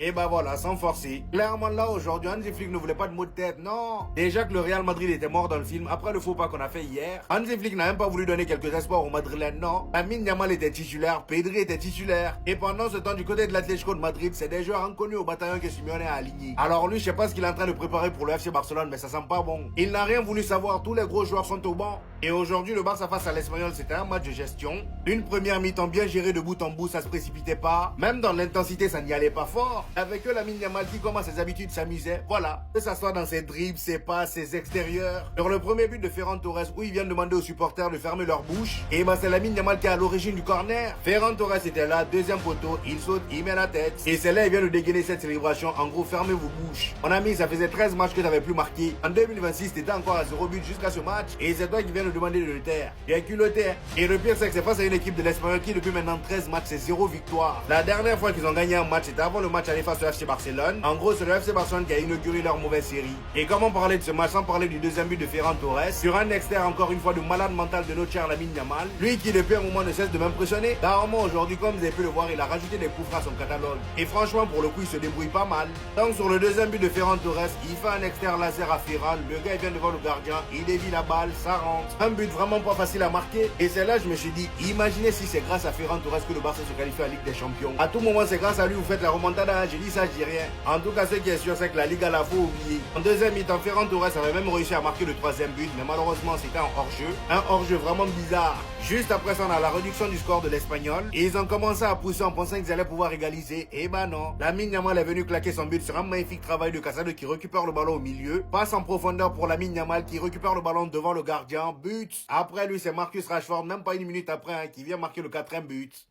Et bah voilà, sans forcer. Clairement là, aujourd'hui, Hansi Flick ne voulait pas de mots de tête, non. Déjà que le Real Madrid était mort dans le film, après le faux pas qu'on a fait hier, Hansi Flick n'a même pas voulu donner quelques espoirs aux Madrilènes, non. Lamine Yamal était titulaire, Pedri était titulaire. Et pendant ce temps, du côté de l'Atlético de Madrid, c'est des joueurs inconnus au bataillon que Simeone a aligné. Alors lui, je sais pas ce qu'il est en train de préparer pour le FC Barcelone, mais ça sent pas bon. Il n'a rien voulu savoir, tous les gros joueurs sont au banc. Et aujourd'hui, le Barça face à l'Espagnol, c'était un match de gestion. Une première mi-temps bien gérée de bout en bout, ça se précipitait pas. Même dans l'intensité, ça n'y allait pas fort. Avec eux, Lamine Yamal qui, comme à ses habitudes, s'amusait. Voilà. Que ça soit dans ses dribbles, ses passes, ses extérieurs. Sur le premier but de Ferran Torres, où il vient demander aux supporters de fermer leur bouche. Et bah, c'est Lamine Yamal qui est à l'origine du corner. Ferran Torres était là, deuxième poteau, il saute, il met la tête. Et c'est là, il vient de dégainer cette célébration. En gros, fermez vos bouches. Mon ami, ça faisait 13 matchs que t'avais plus marqué. En 2026, t'étais encore à 0 but jusqu'à ce match. Et c'est toi qui viens de demander de le taire. Tu es culotté. Et le pire, c'est que c'est face à une équipe de l'Espagnol qui, depuis maintenant 13 matchs, c'est 0 victoire. La dernière fois qu'ils ont gagné un match, c'était avant le match aller face au FC Barcelone. En gros, c'est le FC Barcelone qui a inauguré leur mauvaise série. Et comment parler de ce match sans parler du deuxième but de Ferran Torres sur un externe encore une fois de malade mental de notre cher Lamine Yamal. Lui qui depuis un moment ne cesse de m'impressionner. Rarement aujourd'hui, comme vous avez pu le voir, il a rajouté des coups francs à son catalogue. Et franchement, pour le coup, il se débrouille pas mal. Donc sur le deuxième but de Ferran Torres, il fait un externe laser à Ferran. Le gars il vient devant le gardien, il dévie la balle, ça rentre. Un but vraiment pas facile à marquer. Et c'est là je me suis dit, imaginez si c'est grâce à Ferran Torres que le Barça se qualifie à la Ligue des Champions. À tout moment, c'est grâce à lui vous faites la remontada. J'ai dit ça, je dis rien. En tout cas, ce qui est sûr, c'est que la Ligue à la faut oublier. En deuxième mi-temps, Ferran Torres avait même réussi à marquer le troisième but, mais malheureusement, c'était un hors-jeu. Un hors-jeu vraiment bizarre. Juste après ça, on a la réduction du score de l'Espagnol. Et ils ont commencé à pousser en pensant qu'ils allaient pouvoir égaliser. Et bah non. Lamine Yamal est venu claquer son but sur un magnifique travail de Casado qui récupère le ballon au milieu. Passe en profondeur pour Lamine Yamal qui récupère le ballon devant le gardien. But. Après lui, c'est Marcus Rashford, même pas une minute après, qui vient marquer le quatrième but.